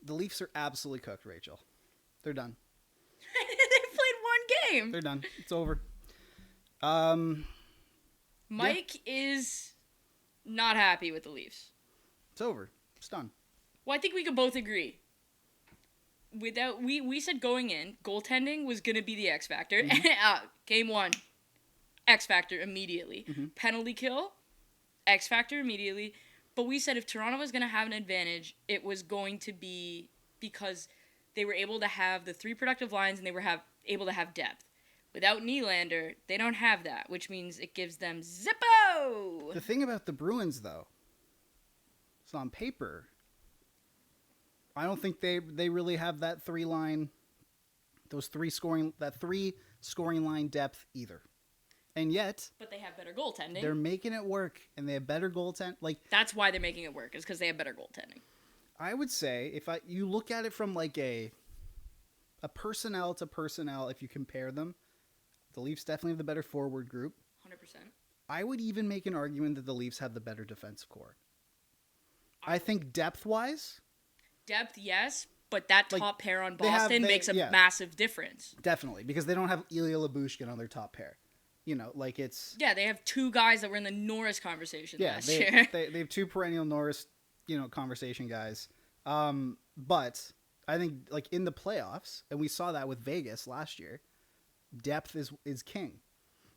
The Leafs are absolutely cooked, Rachel. They're done. They played one game. They're done. It's over. Mike is not happy with the Leafs. It's over. It's done. Well, I think we could both agree. We said going in, goaltending was going to be the X factor. Mm-hmm. Game 1, X factor immediately. Mm-hmm. Penalty kill, X factor immediately. But we said if Toronto was going to have an advantage, it was going to be because they were able to have the 3 productive lines and they were able to have depth. Without Nylander, they don't have that, which means it gives them Zippo! The thing about the Bruins, though, is on paper, I don't think they really have that 3-line, that 3 scoring line depth either. And yet, but they have better goaltending. They're making it work, and they have better goaltending. Like, that's why they're making it work, is because they have better goaltending. I would say you look at it from like a personnel to personnel, if you compare them, the Leafs definitely have the better forward group. 100%. I would even make an argument that the Leafs have the better defensive core. I think depth-wise... Depth, yes, but that top pair on Boston makes a massive difference. Definitely, because they don't have Ilya Lyubushkin on their top pair. You know, like it's... Yeah, they have 2 guys that were in the Norris conversation last year. They have 2 perennial Norris, conversation guys. But I think, like, in the playoffs, and we saw that with Vegas last year, depth is king.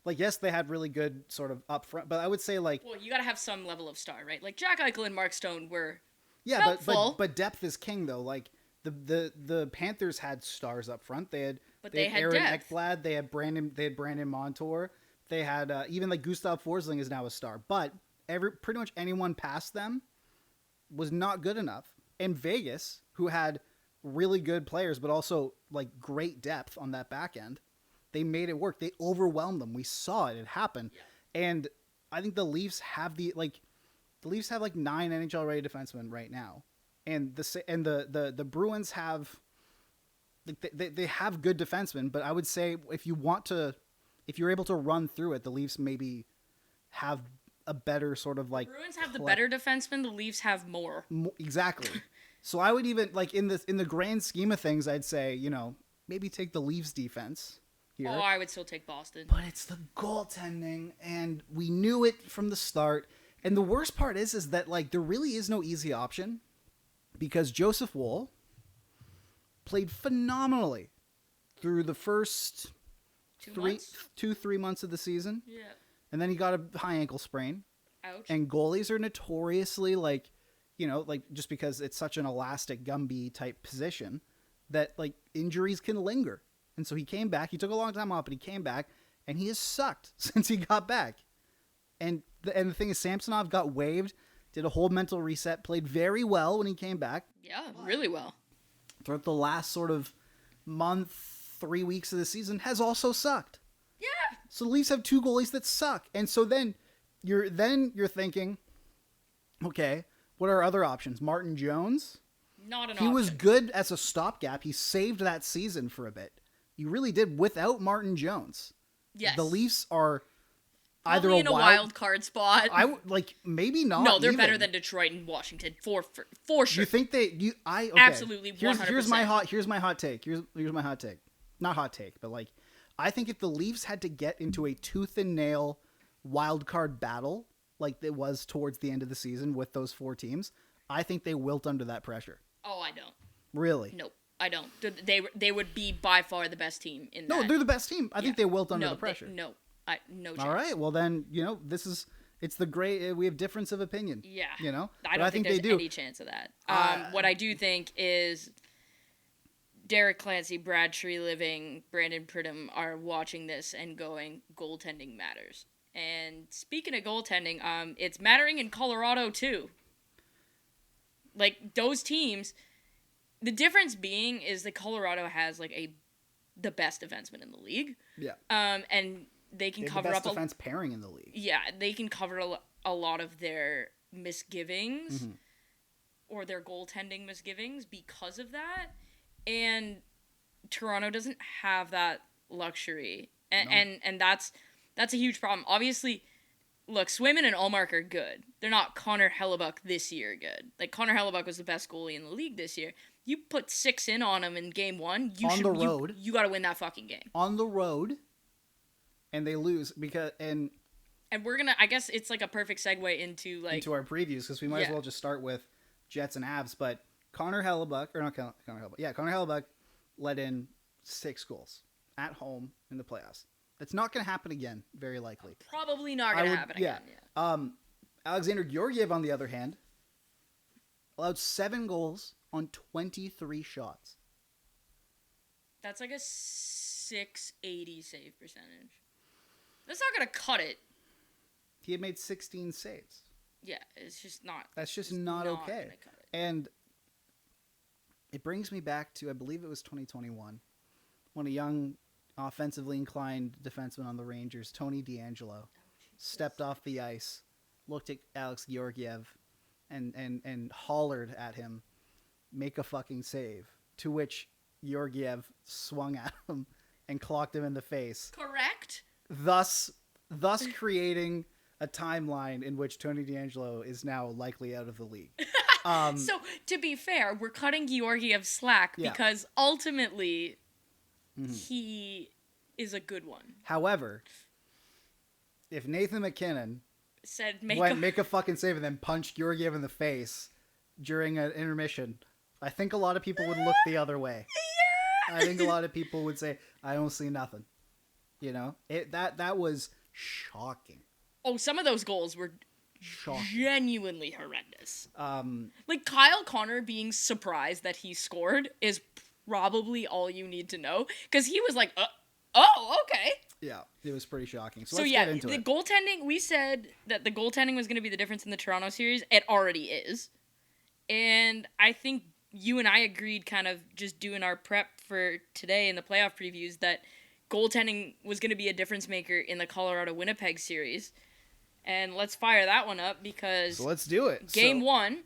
Like, yes, they had really good sort of up front, but I would say, like... Well, you gotta have some level of star, right? Like, Jack Eichel and Mark Stone were helpful. But depth is king, though. Like, the Panthers had stars up front. They had Aaron depth. Ekblad, they had Brandon Montour, they had even like Gustav Forsling is now a star. But pretty much anyone past them was not good enough. And Vegas, who had really good players, but also like great depth on that back end, they made it work. They overwhelmed them. We saw it. It happened. Yeah. And I think the Leafs have like 9 NHL ready defensemen right now. And the Bruins have, like, they have good defensemen, but I would say if you're able to run through it, the Leafs maybe have a better sort of like... The Bruins have the better defensemen, the Leafs have more. Exactly. So I would even, like, in the grand scheme of things, I'd say, maybe take the Leafs defense here. Oh, I would still take Boston. But it's the goaltending, and we knew it from the start. And the worst part is that, like, there really is no easy option, because Joseph Woll played phenomenally through the first 3 months of the season. Yeah. And then he got a high ankle sprain. Ouch. And goalies are notoriously, like, just because it's such an elastic Gumby type position that, like, injuries can linger. And so he came back. He took a long time off, but he came back, and he has sucked since he got back. And the thing is, Samsonov got waived, did a whole mental reset, played very well when he came back. Yeah, really well. Throughout the last sort of month, 3 weeks of the season, has also sucked. Yeah. So the Leafs have 2 goalies that suck. And so then you're thinking, okay, what are other options? Martin Jones? Not an option. He was good as a stopgap. He saved that season for a bit. You really did without Martin Jones. Yes. The Leafs are either in a wild card spot. Maybe not. No, they're even better than Detroit and Washington for sure. You think okay. Absolutely 100%. Here's my hot take. Here's my hot take. Not hot take, but like, I think if the Leafs had to get into a tooth and nail wild card battle like it was towards the end of the season with those 4 teams, I think they wilt under that pressure. Oh, I don't. Really? Nope. I don't. They would be by far the best team in that. No, they're the best team. I think they wilt under the pressure. No chance. All right. Well, then, it's the great, we have difference of opinion. Yeah. I don't think there's they do. any chance of that. What I do think is Derek Clancy, Brad Treliving, Brandon Pridham are watching this and going, goaltending matters. And speaking of goaltending, it's mattering in Colorado too. Like, those teams, the difference being is that Colorado has like the best defenseman in the league. Yeah. And they can cover up the best defense pairing in the league. Yeah, they can cover a lot of their misgivings or their goaltending misgivings because of that. And Toronto doesn't have that luxury. And that's a huge problem. Obviously, look, Swayman and Ullmark are good. They're not Connor Hellebuck this year good. Like, Connor Hellebuck was the best goalie in the league this year. You put 6 in on him in game 1, the road. You got to win that fucking game. On the road, and they lose because and we're gonna. I guess it's like a perfect segue into our previews because we might as well just start with Jets and Avs. But Connor Hellebuck let in 6 goals at home in the playoffs. That's not going to happen again, very likely. Probably not going to happen again. Yeah. Alexander Georgiev, on the other hand, allowed 7 goals on 23 shots. That's like a 680 save percentage. That's not going to cut it. He had made 16 saves. Yeah, it's just not. That's just not okay. And it brings me back to, I believe it was 2021, when a young offensively inclined defenseman on the Rangers, Tony DeAngelo, stepped off the ice, looked at Alex Georgiev, and hollered at him, "Make a fucking save." To which Georgiev swung at him and clocked him in the face. Correct. Thus creating a timeline in which Tony DeAngelo is now likely out of the league. So, to be fair, we're cutting Georgiev slack because ultimately he is a good one. However, if Nathan McKinnon said make a fucking save and then punch Georgiev in the face during an intermission, I think a lot of people would look the other way. Yeah. I think a lot of people would say, "I don't see nothing." You know, that was shocking. Oh, some of those goals were shocking. Genuinely horrendous. Like Kyle Connor being surprised that he scored is probably all you need to know, because he was like, "Oh, okay." Yeah, it was pretty shocking. So let's get into the it. Goaltending. We said that the goaltending was going to be the difference in the Toronto series. It already is, and I think you and I agreed, kind of just doing our prep for today in the playoff previews, that goaltending was going to be a difference maker in the Colorado-Winnipeg series. And let's fire that one up, because let's do it. Game 1,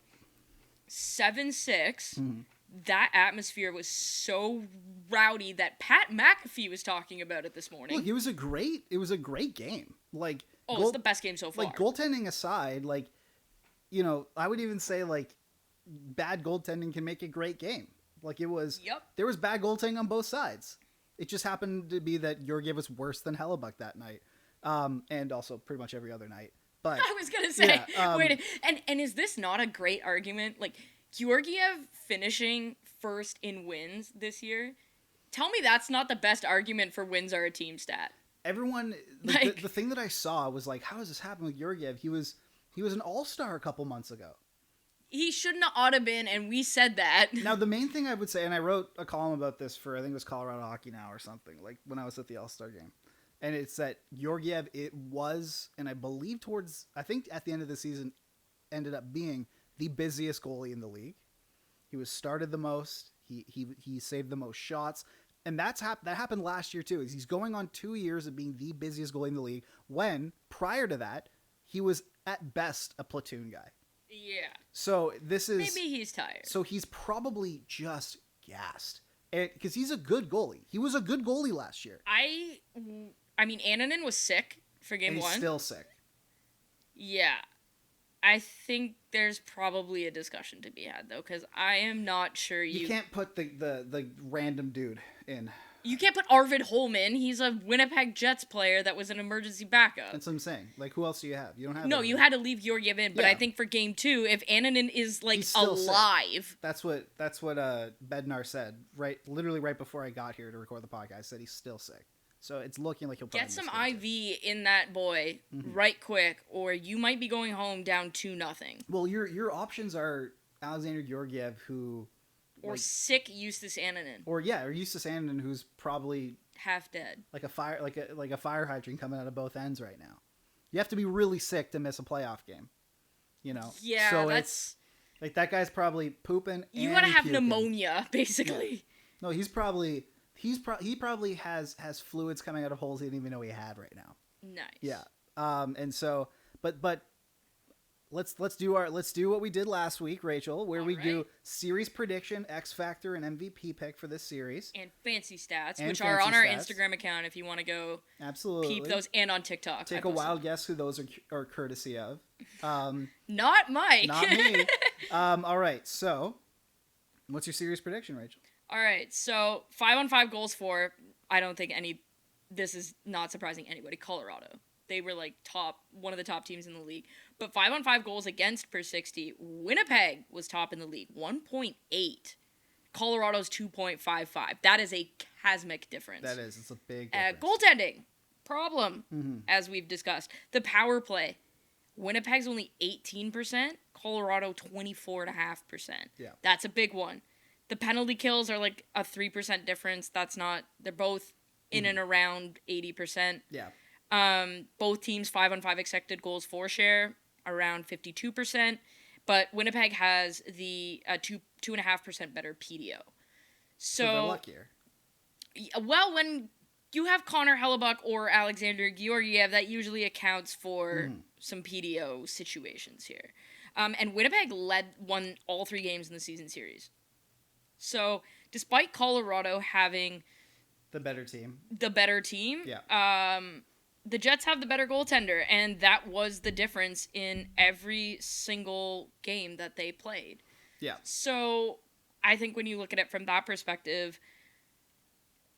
7-6. That atmosphere was so rowdy that Pat McAfee was talking about it this morning. Look, it was a great game. Like, it's the best game so far. Like, goaltending aside, like, you know, I would even say, like, bad goaltending can make a great game. Like, it was. Yep. There was bad goaltending on both sides. It just happened to be that Georgiev was worse than Hellebuck that night, and also pretty much every other night. But I was gonna say, wait, and is this not a great argument? Like, Georgiev finishing first in wins this year. Tell me that's not the best argument for wins are a team stat. Everyone, the thing that I saw was like, how does this happen with Georgiev? He was an all-star a couple months ago. He shouldn't have ought to been, and we said that. Now, the main thing I would say, and I wrote a column about this for, I think it was Colorado Hockey Now or something, like when I was at the All-Star game. And it's that Georgiev, it was, and I believe I think at the end of the season, ended up being the busiest goalie in the league. He was started the most. He saved the most shots. And that happened last year too. He's going on 2 years of being the busiest goalie in the league, when prior to that, he was at best a platoon guy. Yeah. So this is... Maybe he's tired. So he's probably just gassed. Because he's a good goalie. He was a good goalie last year. I mean, Annunen was sick for game 1. He's still sick. Yeah. I think there's probably a discussion to be had, though, because I am not sure you can't put the random dude in. You can't put Arvid Holman. He's a Winnipeg Jets player that was an emergency backup. That's what I'm saying. Like, who else do you have? You don't have. No, you had to leave Georgiev in, but I think for game 2, if Annunen is like alive, sick. That's what Bednar said. Literally right before I got here to record the podcast, I said he's still sick. So it's looking like he'll probably get some IV in that boy right quick, or you might be going home down 2-0. Well, your options are Alexander Georgiev, who. Or sick Justus Annunen. Or Justus Annunen, who's probably half dead. Like a fire hydrant coming out of both ends right now. You have to be really sick to miss a playoff game. You know. Yeah, so that's like that guy's probably pooping. You gotta have pneumonia, basically. Yeah. No, he probably has fluids coming out of holes he didn't even know he had right now. Nice. Yeah. And so but let's do what we did last week, Rachel, where we do series prediction, X Factor, and MVP pick for this series, and fancy stats, which are on our Instagram account if you want to go peep those, and on TikTok. Take a wild guess who those are courtesy of. Not Mike. Not me. All right, so what's your series prediction, Rachel? All right, so 5-on-5 goals for. I don't think this is not surprising anybody. Colorado. They were like one of the top teams in the league. But 5-on-5 goals against per 60. Winnipeg was top in the league, 1.8. Colorado's 2.55. That is a chasmic difference. That is. It's a big difference. Goaltending, problem, as we've discussed. The power play. Winnipeg's only 18%. Colorado 24.5%. Yeah. That's a big one. The penalty kills are like a 3% difference. They're both in and around 80%. Yeah. Both teams 5-on-5 expected goals for share around 52%, but Winnipeg has the 2.5% better PDO. So they're luckier. Well, when you have Connor Hellebuck or Alexander Georgiev, that usually accounts for some PDO situations here. And Winnipeg won all 3 games in the season series. So despite Colorado having the better team, yeah. The Jets have the better goaltender, and that was the difference in every single game that they played. Yeah. So I think when you look at it from that perspective,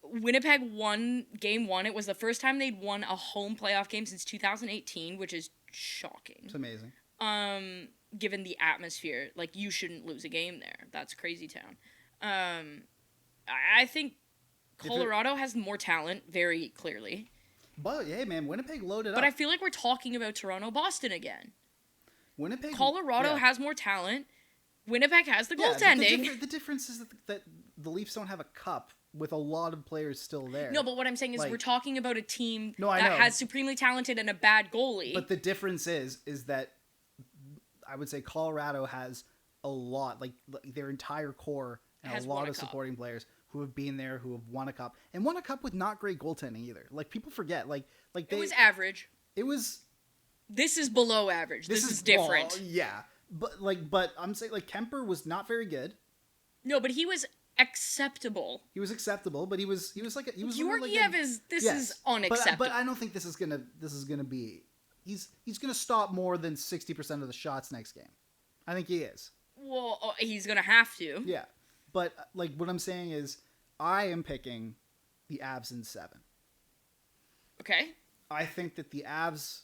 Winnipeg won Game 1. It was the first time they'd won a home playoff game since 2018, which is shocking. It's amazing. Given the atmosphere, like, you shouldn't lose a game there. That's crazy town. I think Colorado has more talent, very clearly. But, hey, man, Winnipeg loaded up. But I feel like we're talking about Toronto-Boston again. Colorado has more talent. Winnipeg has the goaltending. The difference is that the Leafs don't have a cup with a lot of players still there. No, but what I'm saying is we're talking about a team that has supremely talented and a bad goalie. But the difference is that I would say Colorado has a lot, like their entire core and a lot of supporting players who have been there, who have won a cup, and won a cup with not great goaltending either. Like, people forget, it was average. This is below average. This is different. Well, yeah, but I'm saying, like, Kemper was not very good. No, but he was acceptable. He was acceptable, but he was Georgiev is unacceptable. But I don't think this is gonna be. He's gonna stop more than 60% of the shots next game. I think he is. Well, he's gonna have to. Yeah. But, like, what I'm saying is, I am picking the Avs in 7. Okay. I think that the Avs,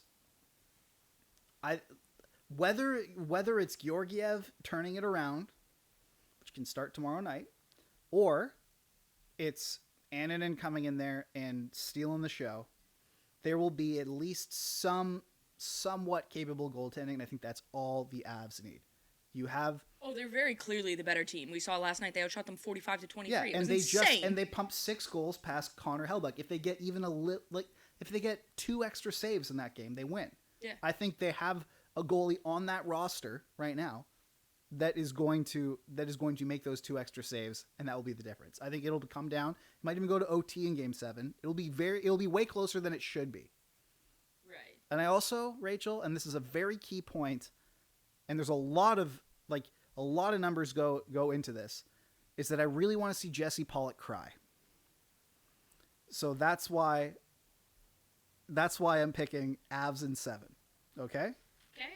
whether it's Georgiev turning it around, which can start tomorrow night, or it's Annunen coming in there and stealing the show, there will be at least some somewhat capable goaltending, and I think that's all the Avs need. You have... Oh, they're very clearly the better team. We saw last night they outshot them 45-23. Yeah, and insane. they pumped 6 goals past Connor Hellebuck. If they get if they get 2 extra saves in that game, they win. Yeah. I think they have a goalie on that roster right now that is going to make those 2 extra saves, and that will be the difference. I think it'll come down. It might even go to OT in Game 7. It'll be way closer than it should be. Right. And I also, Rachel, and this is a very key point, and there's a lot of numbers go into this, is that I really want to see Jesse Pollock cry. So that's why I'm picking Avs in 7. Okay? Okay.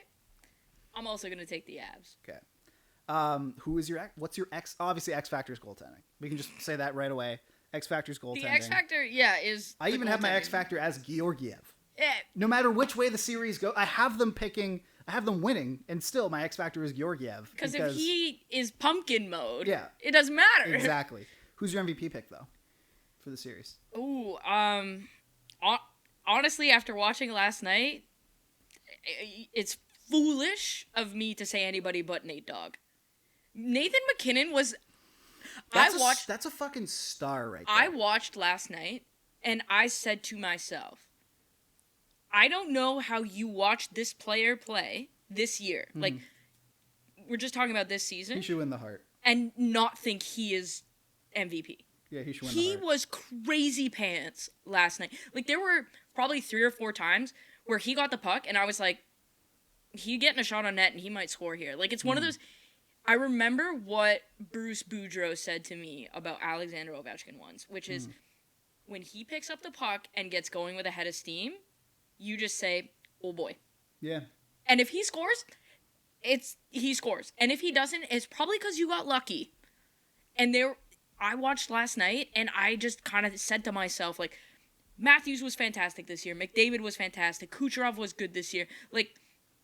I'm also going to take the Avs. Okay. What's your X? Obviously, X Factor's goaltending. We can just say that right away. X Factor's goaltending. The X Factor, is. I even have my X Factor as Georgiev. Yeah. No matter which way the series go, I have them winning, and still my X Factor is Georgiev. Because if he is pumpkin mode, yeah, it doesn't matter. Exactly. Who's your MVP pick, though, for the series? Ooh, honestly, after watching last night, it's foolish of me to say anybody but Nate Dogg. Nathan McKinnon was... That's a fucking star right there. I watched last night, and I said to myself, I don't know how you watch this player play this year. Mm-hmm. Like, we're just talking about this season. He should win the Hart. And not think he is MVP. Yeah, he should win the Hart. He was crazy pants last night. Like, there were probably 3 or 4 times where he got the puck, and I was like, he getting a shot on net and he might score here. Like, it's one of those. I remember what Bruce Boudreau said to me about Alexander Ovechkin once, which is when he picks up the puck and gets going with a head of steam, you just say, "Oh boy." Yeah. And if he scores, he scores. And if he doesn't, it's probably because you got lucky. And I watched last night, and I just kind of said to myself, like, Matthews was fantastic this year. McDavid was fantastic. Kucherov was good this year. Like,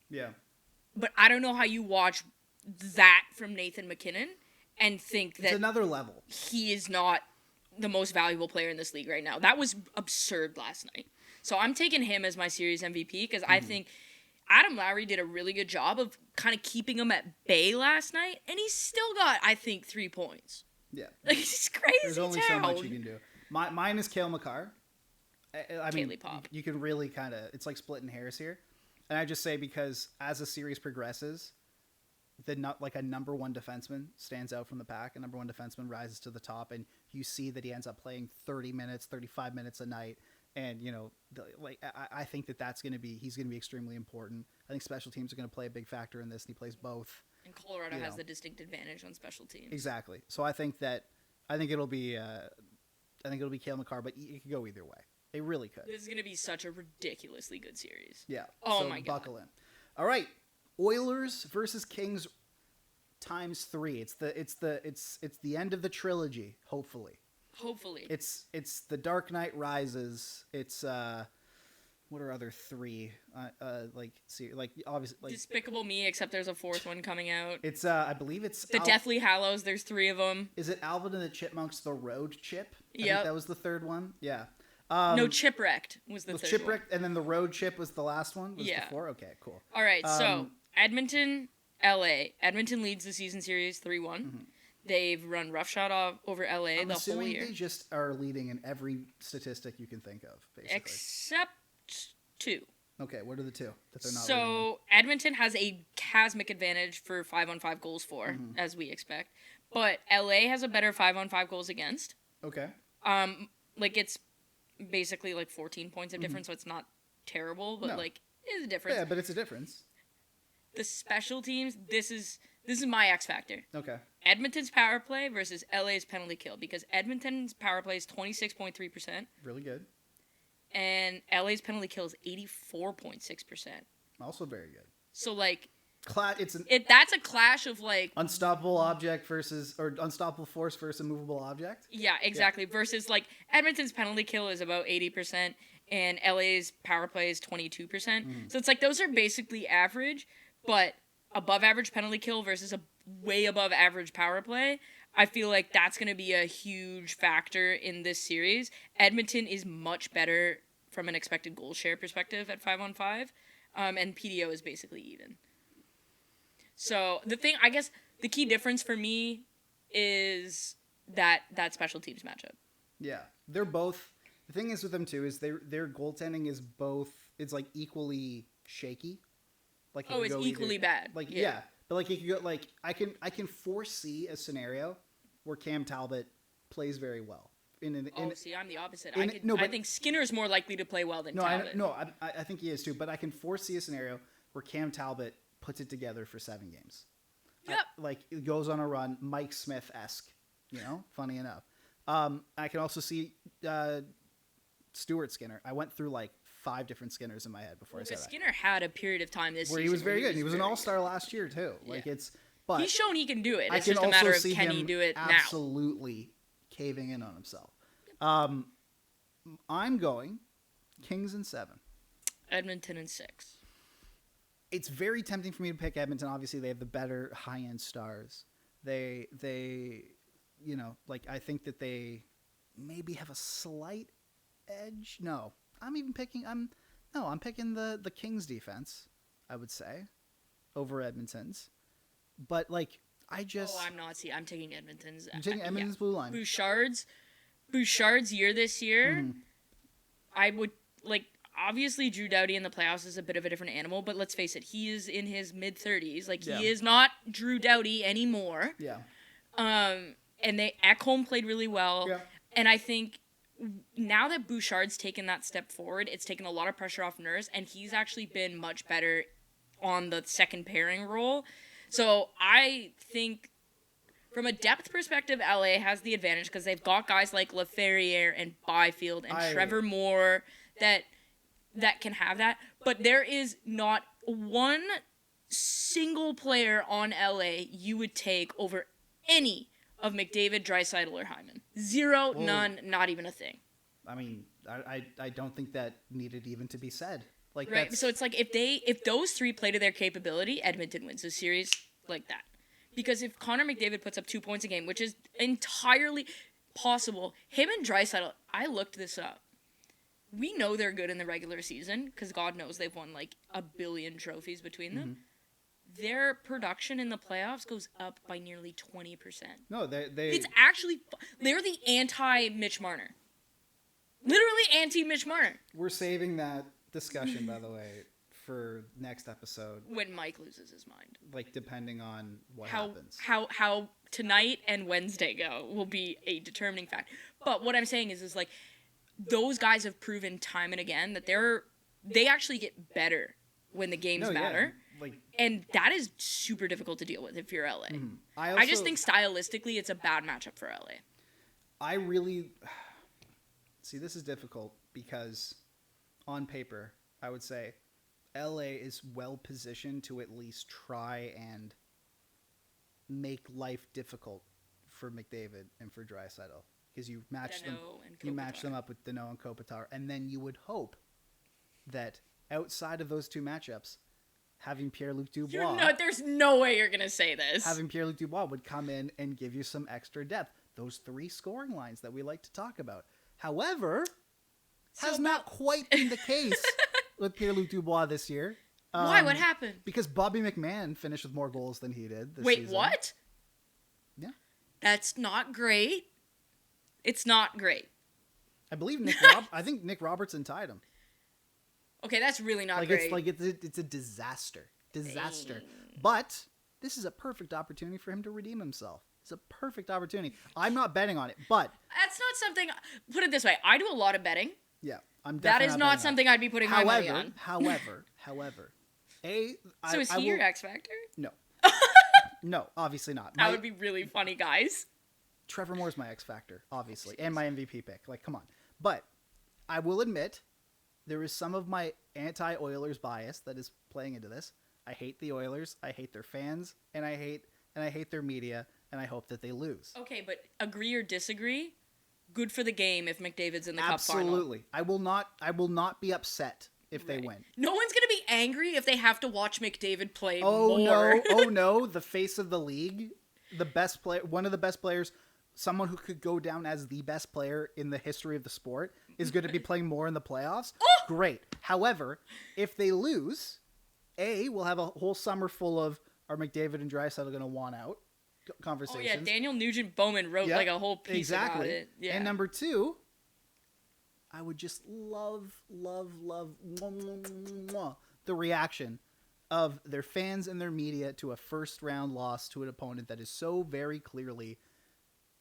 yeah. But I don't know how you watch that from Nathan McKinnon and think that it's another level. He is not the most valuable player in this league right now. That was absurd last night. So I'm taking him as my series MVP because I think Adam Lowry did a really good job of kind of keeping him at bay last night, and he still got, I think, 3 points. Yeah. Like, it's crazy. There's only so much you can do. Mine is Cale Makar. I mean, you can really kind of, it's like splitting hairs here. And I just say because as the series progresses, a number one defenseman stands out from the pack. A number one defenseman rises to the top, and you see that he ends up playing 30 minutes, 35 minutes a night. And, I think he's going to be extremely important. I think special teams are going to play a big factor in this, and he plays both. And Colorado has the distinct advantage on special teams. Exactly. So I think it'll be Cale Makar, but it could go either way. It really could. This is going to be such a ridiculously good series. Yeah. Oh, my God. Buckle in. All right. Oilers versus Kings times 3. It's the end of the trilogy, hopefully. It's The Dark Knight Rises. It's what are other 3? Obviously Despicable Me, except there's a 4th one coming out. It's I believe it's The Deathly Hallows. There's 3 of them. Is it Alvin and the Chipmunks: The Road Chip? Yeah. I think that was the 3rd one. Yeah. No, Chipwrecked was the 3rd Chipwrecked, and then the Road Chip was the last one? Was the 4? Okay, cool. All right, so Edmonton, LA. Edmonton leads the season series 3-1. Mm-hmm. They've run roughshod over LA the whole year. They just are leading in every statistic you can think of, basically. Except 2. Okay, what are the 2 that they're not So, leading in? Edmonton has a cosmic advantage for 5-on-5 goals for, as we expect. But LA has a better 5-on-5 goals against. Okay. It's basically 14 points of difference, so it's not terrible, but it's a difference. Yeah, but it's a difference. The special teams, this is my X factor. Okay. Edmonton's power play versus LA's penalty kill, because Edmonton's power play is 26.3%. Really good. And LA's penalty kill is 84.6%. Also very good. So that's a clash of unstoppable object or unstoppable force versus immovable object. Yeah, exactly. Yeah. Versus Edmonton's penalty kill is about 80% and LA's power play is 22%. So it's those are basically average, but above average penalty kill versus a way above average power play. I feel like that's going to be a huge factor in this series. Edmonton is much better from an expected goal share perspective at 5-on-5, and PDO is basically even. So the key difference for me is that special teams matchup. Yeah, they're both. The thing is with them too is their goaltending is both. It's equally shaky. It's equally bad. But it could go I can foresee a scenario where Cam Talbot plays very well. See, I'm the opposite. I think Skinner's more likely to play well than Talbot. I think he is too. But I can foresee a scenario where Cam Talbot puts it together for 7 games. Yep. It goes on a run, Mike Smith-esque, funny enough. I can also see Stuart Skinner. I went through 5 different Skinners in my head before I said that. Skinner had a period of time this season where he was very good. He was an all-star last year too. But he's shown he can do it. It's just a matter of can he do it now. Absolutely caving in on himself. I'm going Kings in 7. Edmonton in 6. It's very tempting for me to pick Edmonton. Obviously, they have the better high-end stars. They I think that they maybe have a slight edge. No, I'm picking the Kings defense, I would say, over Edmonton's. But I'm not. See, I'm taking Edmonton's. I'm taking Edmonton's blue line. Bouchard's year this year, I would obviously Drew Doughty in the playoffs is a bit of a different animal, but let's face it, he is in his mid-30s. He is not Drew Doughty anymore. Yeah. And they Ekholm played really well. Yeah. And I think now that Bouchard's taken that step forward, it's taken a lot of pressure off Nurse, and he's actually been much better on the second pairing role. So I think from a depth perspective, LA has the advantage because they've got guys like Laferriere and Byfield and Trevor Moore that can have that. But there is not one single player on LA you would take over any of McDavid, Draisaitl, or Hyman. Zero, none, not even a thing. I mean, I don't think that needed even to be said. Like, right. So it's like if those three play to their capability, Edmonton wins the series like that. Because if Connor McDavid puts up 2 points a game, which is entirely possible, him and Draisaitl, I looked this up. We know they're good in the regular season because God knows they've won like 1 billion trophies between them. Their production in the playoffs goes up by nearly 20%. No, they it's actually they're the anti-Mitch Marner. Literally anti-Mitch Marner. We're saving that discussion, by the way, for next episode. When Mike loses his mind. Like, depending on what happens. How tonight and Wednesday go will be a determining fact. But what I'm saying is like, those guys have proven time and again that they actually get better when the games matter. Yeah. Like, and that is super difficult to deal with if you're LA. Mm-hmm. I just think stylistically it's a bad matchup for LA. I really... See, this is difficult because on paper, I would say LA is well positioned to at least try and make life difficult for McDavid and for Draisaitl. Because you match them up with Danault and Kopitar, and then you would hope that outside of those two matchups, having Pierre-Luc Dubois... there's no way you're going to say this. Having Pierre-Luc Dubois would come in and give you some extra depth. Those three scoring lines that we like to talk about. However, has not quite been the case with Pierre-Luc Dubois this year. Why? What happened? Because Bobby McMahon finished with more goals than he did this season. Wait, what? Yeah. That's not great. It's not great. I believe I think Nick Robertson tied him. Okay, that's really not great. It's a disaster. Dang. But this is a perfect opportunity for him to redeem himself. It's a perfect opportunity. I'm not betting on it, but... That's not something... Put it this way. I do a lot of betting. Yeah, I'm definitely That is not something I'd be putting my money on. However... So is he your X Factor? No. No, obviously not. That would be really funny, guys. Trevor Moore's my X Factor, obviously, and my MVP pick. Like, come on. But I will admit, there is some of my anti-Oilers bias that is playing into this. I hate the Oilers. I hate their fans, and I hate their media, and I hope that they lose. Okay, but agree or disagree? Good for the game if McDavid's in the cup final. Absolutely. I will not be upset if they win. No one's going to be angry if they have to watch McDavid play more. Oh no, the face of the league, the best player, one of the best players, someone who could go down as the best player in the history of the sport is going to be playing more in the playoffs. Oh! Great. However, if they lose, we'll have a whole summer full of are McDavid and Draisaitl going to want out conversations. Oh yeah, Daniel Nugent-Bowman wrote like a whole piece about it. Yeah. And number two, I would just love the reaction of their fans and their media to a first round loss to an opponent that is so very clearly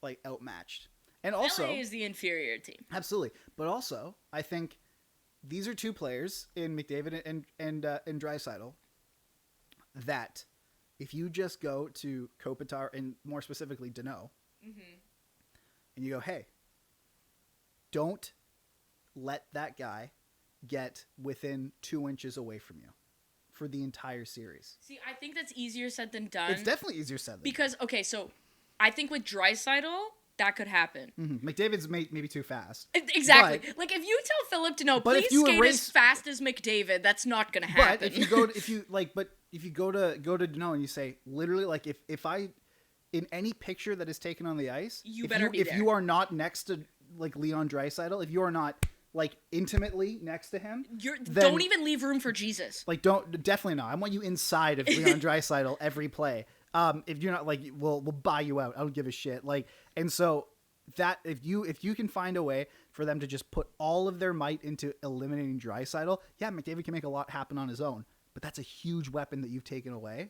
like outmatched. And also, LA is the inferior team. Absolutely. But also, I think these are two players in McDavid and Draisaitl that if you just go to Kopitar and more specifically Danault, and you go, hey, don't let that guy get within 2 inches away from you for the entire series. See, I think that's easier said than done. It's definitely easier said than done. Okay, so I think with Draisaitl, that could happen. McDavid's maybe too fast. Exactly. But, like if you tell Philip Danault, please skate as fast as McDavid, that's not going to happen. But if you go to Danault and you say literally like if I in any picture that is taken on the ice, if you are not next to like Leon Draisaitl, if you are not like intimately next to him, don't even leave room for Jesus. Like definitely not. I want you inside of Leon Draisaitl every play. If you're not like, we'll buy you out. I don't give a shit. Like, and so that if you can find a way for them to just put all of their might into eliminating Draisaitl, yeah, McDavid can make a lot happen on his own, but that's a huge weapon that you've taken away.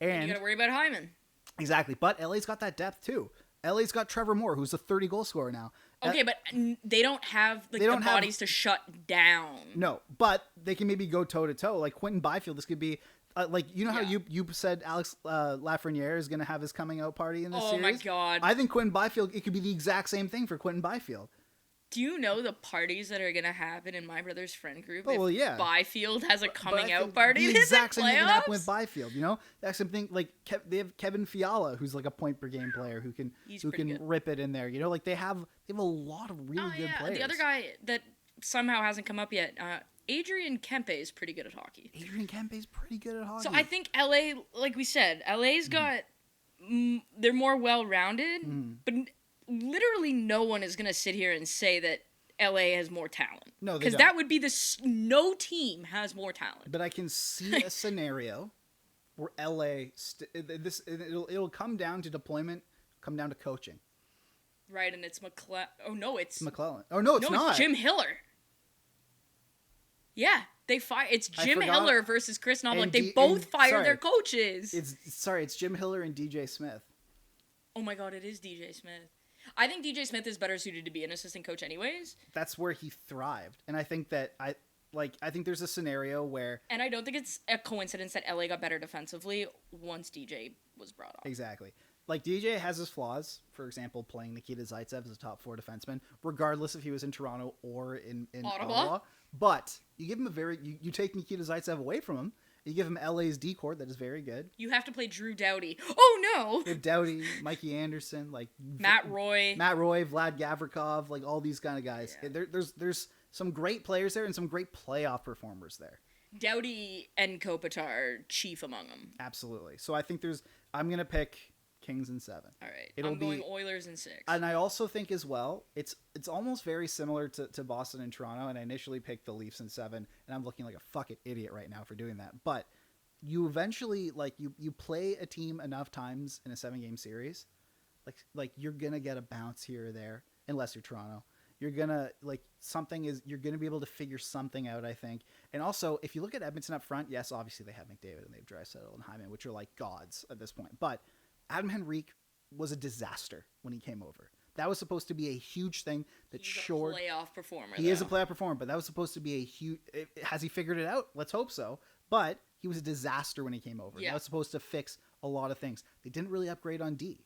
Right. And you got to worry about Hyman. Exactly. But LA's got that depth too. LA's got Trevor Moore, who's a 30 goal scorer now. Okay, but they don't have the bodies to shut down. No, but they can maybe go toe to toe. Like Quentin Byfield, this could be like you know how you said Alex Lafreniere is going to have his coming out party in this series? Oh my god! I think Quentin Byfield. It could be the exact same thing for Quentin Byfield. Do you know the parties that are gonna happen in my brother's friend group? Oh, well, yeah. Byfield has a coming out party. The exact same thing can happen with Byfield. You know, that's something like they have Kevin Fiala, who's like a point per game player who can rip it in there. You know, like they have a lot of really good players. The other guy that somehow hasn't come up yet, Adrian Kempe is pretty good at hockey. Adrian Kempe is pretty good at hockey. So I think LA, like we said, LA's got they're more well rounded, but literally no one is going to sit here and say that LA has more talent. No, because that would be no team has more talent. But I can see a scenario where LA it'll come down to deployment, come down to coaching. Right, and it's McClellan. Oh no, it's McClellan. Oh no, it's not. It's Jim Hiller. Yeah, they fire. It's Jim Hiller versus Chris Knoblauch. They both fire their coaches. It's Jim Hiller and DJ Smith. Oh my god, it is DJ Smith. I think DJ Smith is better suited to be an assistant coach anyways. That's where he thrived. And I think that I think there's a scenario where... And I don't think it's a coincidence that LA got better defensively once DJ was brought on. Exactly. Like, DJ has his flaws. For example, playing Nikita Zaitsev as a top 4 defenseman, regardless if he was in Toronto or in Ottawa. But you give him you take Nikita Zaitsev away from him, you give him LA's D-court that is very good. You have to play Drew Doughty. Oh, no! You have Doughty, Mikey Anderson, like... Matt Roy, Vlad Gavrikov, like all these kind of guys. Yeah. There's some great players there and some great playoff performers there. Doughty and Kopitar chief among them. Absolutely. So I think I'm going to pick Kings in 7. All right. I'm going Oilers in 6. And I also think as well, it's almost very similar to Boston and Toronto, and I initially picked the Leafs in 7, and I'm looking like a fucking idiot right now for doing that. But you eventually, like, you play a team enough times in a 7-game series, like you're going to get a bounce here or there, unless you're Toronto. You're going to, you're going to be able to figure something out, I think. And also, if you look at Edmonton up front, yes, obviously they have McDavid and they have Draisaitl and Hyman, which are like gods at this point. But Adam Henrique was a disaster when he came over. That was supposed to be a huge thing that He's a playoff performer. He is a playoff performer, but that was supposed to be a huge... Has he figured it out? Let's hope so. But he was a disaster when he came over. Yeah. That was supposed to fix a lot of things. They didn't really upgrade on D.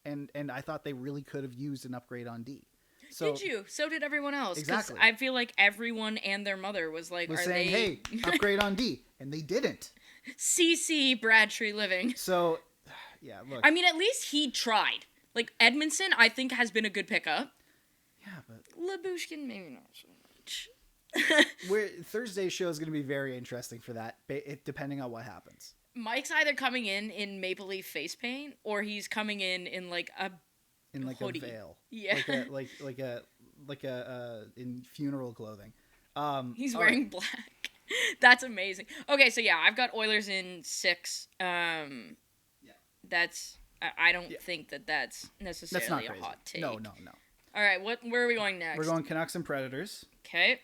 And I thought they really could have used an upgrade on D. So, did you? So did everyone else. Exactly. I feel like everyone and their mother was saying, hey, upgrade on D. And they didn't. CC Bradshaw living. So... Yeah, look. I mean, at least he tried. Like, Edmondson, I think, has been a good pickup. Yeah, but... Labushkin, maybe not so much. Thursday's show is going to be very interesting for that, depending on what happens. Mike's either coming in Maple Leaf face paint, or he's coming in like a hoodie. A veil. Yeah. Like a in funeral clothing. He's wearing black. That's amazing. Okay, so yeah, I've got Oilers in 6. I don't think that's necessarily a hot take. No. All right, where are we going next? We're going Canucks and Predators. Okay.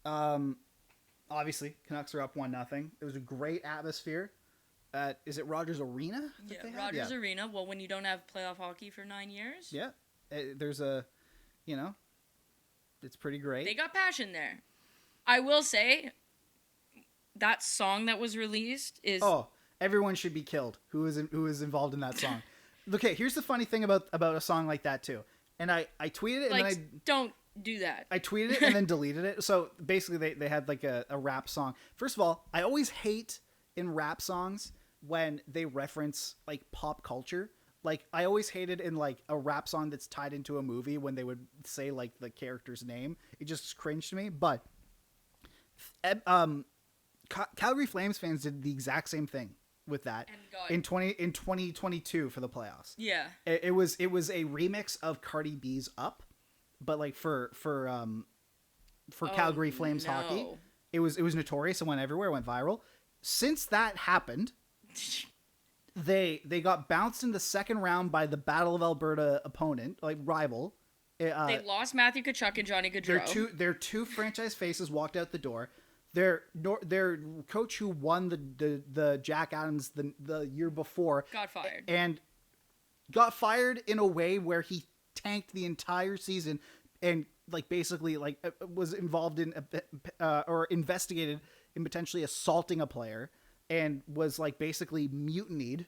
Obviously, Canucks are up 1-0. It was a great atmosphere. Is it Rogers Arena? Yeah, Rogers Arena. Well, when you don't have playoff hockey for 9 years. Yeah. There's it's pretty great. They got passion there. I will say, that song that was released is... Oh, everyone should be killed who is involved in that song. Okay, here's the funny thing about a song like that too. And I tweeted it and then don't do that. I tweeted it and then deleted it. So basically they had like a rap song. First of all, I always hate in rap songs when they reference like pop culture. Like I always hated in like a rap song that's tied into a movie when they would say like the character's name. It just cringed to me. But Calgary Flames fans did the exact same thing with that in 2022 for the playoffs. Yeah. It was a remix of Cardi B's Up, but like for Calgary Flames hockey. It was notorious and went everywhere, went viral. Since that happened, they got bounced in the second round by the Battle of Alberta opponent, like rival. They lost Matthew Tkachuk and Johnny Gaudreau. Their two franchise faces walked out the door. Their coach who won the Jack Adams the year before got fired in a way where he tanked the entire season and like basically like was involved in or investigated in potentially assaulting a player. and was like basically mutinied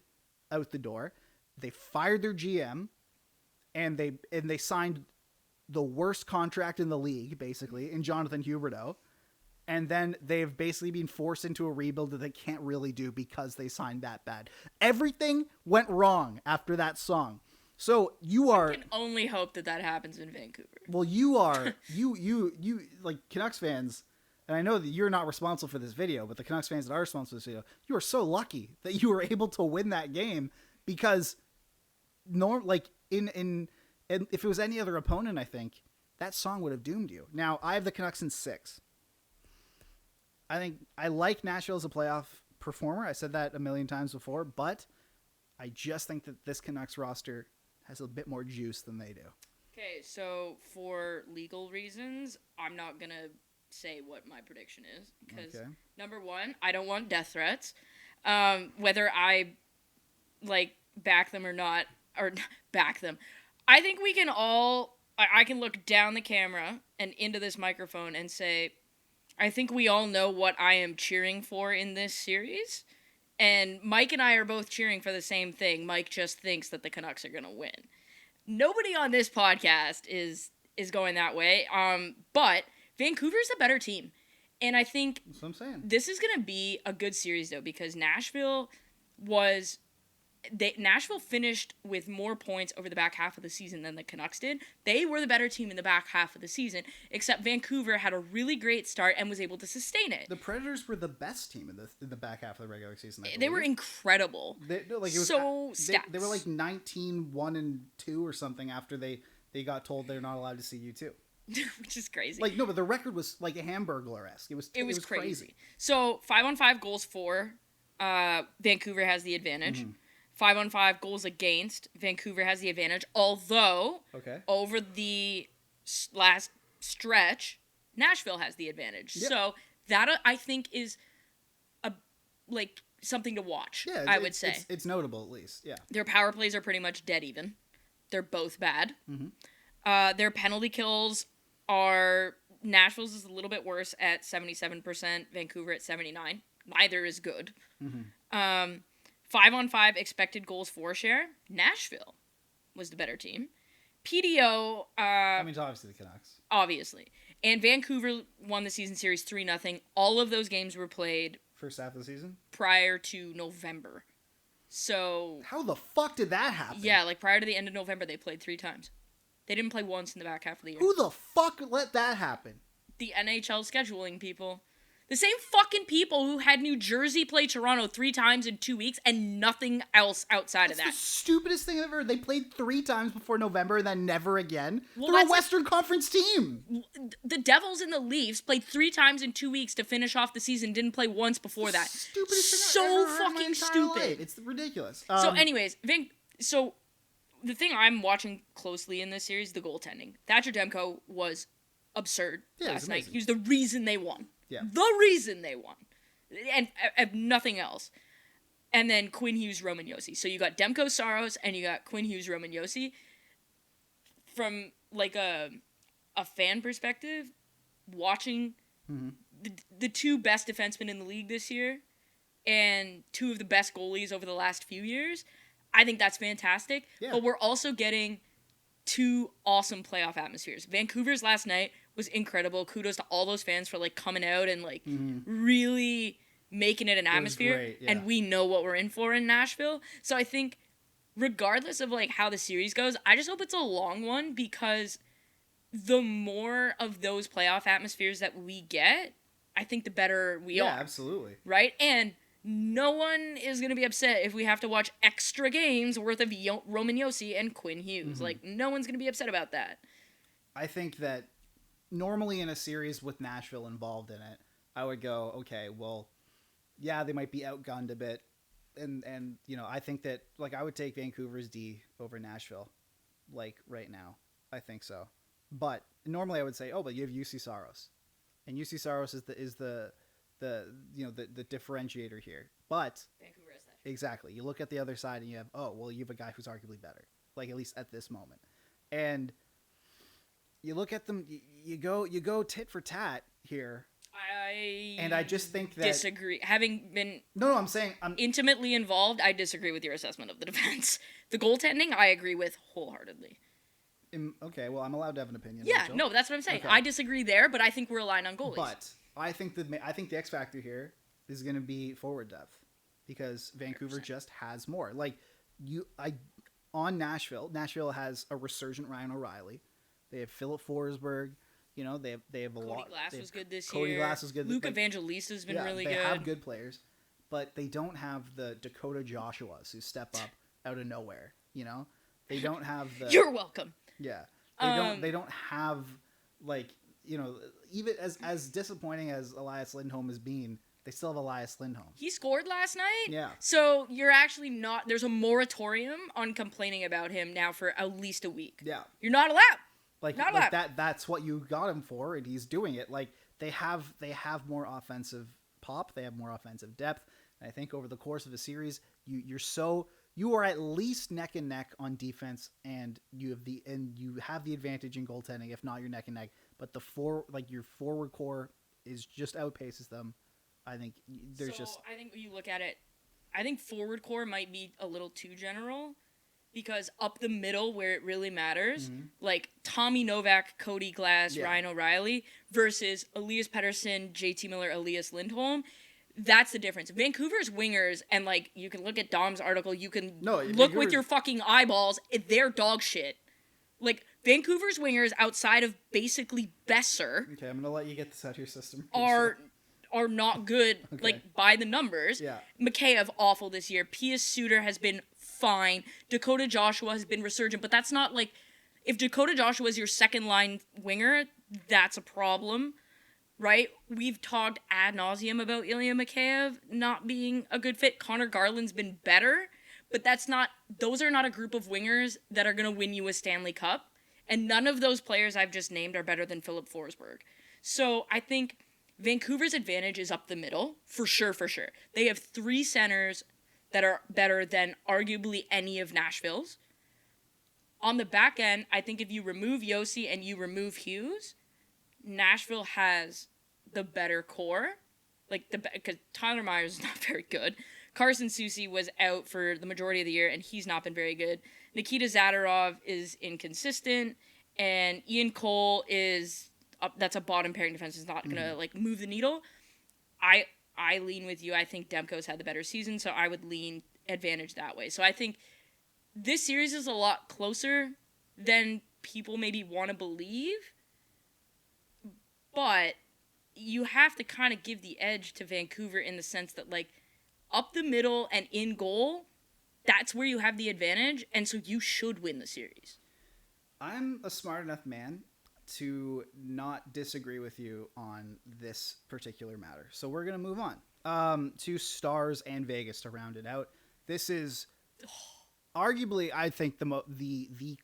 out the door. They fired their GM, and they signed the worst contract in the league, basically, in Jonathan Huberdeau. And then they've basically been forced into a rebuild that they can't really do because they signed that bad. Everything went wrong after that song. So I can only hope that happens in Vancouver. Well, you like Canucks fans, and I know that you're not responsible for this video, but the Canucks fans that are responsible for this video, you are so lucky that you were able to win that game, because if it was any other opponent, I think that song would have doomed you. Now, I have the Canucks in 6. I think I like Nashville as a playoff performer. I said that a million times before, but I just think that this Canucks roster has a bit more juice than they do. Okay, so for legal reasons, I'm not going to say what my prediction is, because number one, I don't want death threats. Whether I back them or not, or back them. I think we can all, I can look down the camera and into this microphone and say, I think we all know what I am cheering for in this series. And Mike and I are both cheering for the same thing. Mike just thinks that the Canucks are going to win. Nobody on this podcast is going that way. But Vancouver's a better team. And I think that's what I'm saying. This is going to be a good series, though, because Nashville finished with more points over the back half of the season than the Canucks did. They were the better team in the back half of the season, except Vancouver had a really great start and was able to sustain it. The Predators were the best team in the back half of the regular season. They were incredible. They were like 19-1-2 or something after they got told they're not allowed to see you too. Which is crazy. But the record was like a Hamburglar-esque. It was crazy. So 5-on-5 goals for, Vancouver has the advantage. Mm-hmm. 5-on-5 goals against, Vancouver has the advantage. Although, over the last stretch, Nashville has the advantage. Yep. So that I think is something to watch. Yeah, I would say it's notable at least. Yeah, their power plays are pretty much dead even. They're both bad. Mm-hmm. Their penalty kills are, Nashville's is a little bit worse at 77%. Vancouver at 79%. Neither is good. Mm-hmm. 5-on-5 expected goals for share, Nashville was the better team. PDO... it's obviously the Canucks. Obviously. And Vancouver won the season series 3-0. All of those games were played... First half of the season? Prior to November. So... How the fuck did that happen? Yeah, prior to the end of November, they played 3 times. They didn't play once in the back half of the year. Who the fuck let that happen? The NHL scheduling people. The same fucking people who had New Jersey play Toronto 3 times in 2 weeks and nothing else outside of that. That's the stupidest thing I've ever heard. They played 3 times before November and then never again. Well, they're a Western Conference team. The Devils and the Leafs played 3 times in 2 weeks to finish off the season. Didn't play once before that. Stupidest thing so I've ever heard fucking in my stupid. Life. It's ridiculous. So anyways, so the thing I'm watching closely in this series, the goaltending. Thatcher Demko was absurd last night. He was the reason they won. Yeah. The reason they won. And nothing else. And then Quinn Hughes, Roman Josi. So you got Demko Saros and you got Quinn Hughes, Roman Josi. From a fan perspective, watching the 2 best defensemen in the league this year and 2 of the best goalies over the last few years, I think that's fantastic. Yeah. But we're also getting 2 awesome playoff atmospheres. Vancouver's last night was incredible. Kudos to all those fans for coming out and really making it an atmosphere. Great, yeah. And we know what we're in for in Nashville. So I think regardless of how the series goes, I just hope it's a long one, because the more of those playoff atmospheres that we get, I think the better we are. Yeah, absolutely. Right? And no one is going to be upset if we have to watch extra games worth of Roman Josi and Quinn Hughes. No one's going to be upset about that. I think that normally in a series with Nashville involved in it, I would go, okay, well, yeah, they might be outgunned a bit. And I think that, I would take Vancouver's D over Nashville, right now. I think so. But normally I would say, oh, but you have UC Saros. And UC Saros is the differentiator here. But Vancouver is that. Exactly. You look at the other side and you have, you have a guy who's arguably better, at least at this moment. And you look at them, you go tit for tat here. I just think that disagree. Having been I'm saying I'm intimately involved, I disagree with your assessment of the defense. The goaltending, I agree with wholeheartedly. Okay, well, I'm allowed to have an opinion. Yeah, Rachel. no, that's what I'm saying. Okay. I disagree there, but I think we're aligned on goalies. But I think the X factor here is going to be forward depth, because Vancouver 100%. just has more. Like on Nashville has a resurgent Ryan O'Reilly. They have Philip Forsberg. You know, they have a lot. Cody Glass was good this year. Cody Glass was good. Luke Evangelista's been really good. They have good players, but they don't have the Dakota Joshuas who step up out of nowhere. You know, they don't have the. You're welcome. Yeah, they don't have, like, you know, even as disappointing as Elias Lindholm has been, they still have Elias Lindholm. He scored last night. Yeah. So you're actually not. There's a moratorium on complaining about him now for at least a week. Yeah. You're not allowed. Like that's what you got him for, and he's doing it. Like they have more offensive pop, they have more offensive depth. And I think over the course of a series, you are at least neck and neck on defense, and you have the advantage in goaltending, if not you're neck and neck. But your forward core just outpaces them. I think I think when you look at it, I think forward core might be a little too general. Because up the middle, where it really matters, like Tommy Novak, Cody Glass, Ryan O'Reilly, versus Elias Pettersson, JT Miller, Elias Lindholm, that's the difference. Vancouver's wingers, and like you can look at Dom's article, you can look with your fucking eyeballs, they're dog shit. Like Vancouver's wingers, outside of basically Besser, okay, I'm gonna let you get this out of your system. Are not good, okay. Like by the numbers. Yeah. Mikheyev awful this year. Pius Suter has been fine. Dakota Joshua has been resurgent, but that's not like, if Dakota Joshua is your second line winger, that's a problem, right? We've talked ad nauseum about Ilya Mikheyev not being a good fit. Connor Garland's been better, but those are not a group of wingers that are going to win you a Stanley Cup, and none of those players I've just named are better than Philip Forsberg. So I think Vancouver's advantage is up the middle, for sure. They have 3 centers that are better than arguably any of Nashville's. On the back end, I think if you remove Yossi and you remove Hughes, Nashville has the better core. Because Tyler Myers is not very good. Carson Soucy was out for the majority of the year, and he's not been very good. Nikita Zadorov is inconsistent, and Ian Cole that's a bottom pairing defense. Is not gonna move the needle. I lean with you. I think Demko's had the better season, so I would lean advantage that way. So I think this series is a lot closer than people maybe want to believe, but you have to kind of give the edge to Vancouver in the sense that, like, up the middle and in goal, that's where you have the advantage, and so you should win the series. I'm a smart enough man to not disagree with you on this particular matter. So we're going to move on to Stars and Vegas to round it out. This is arguably, I think, the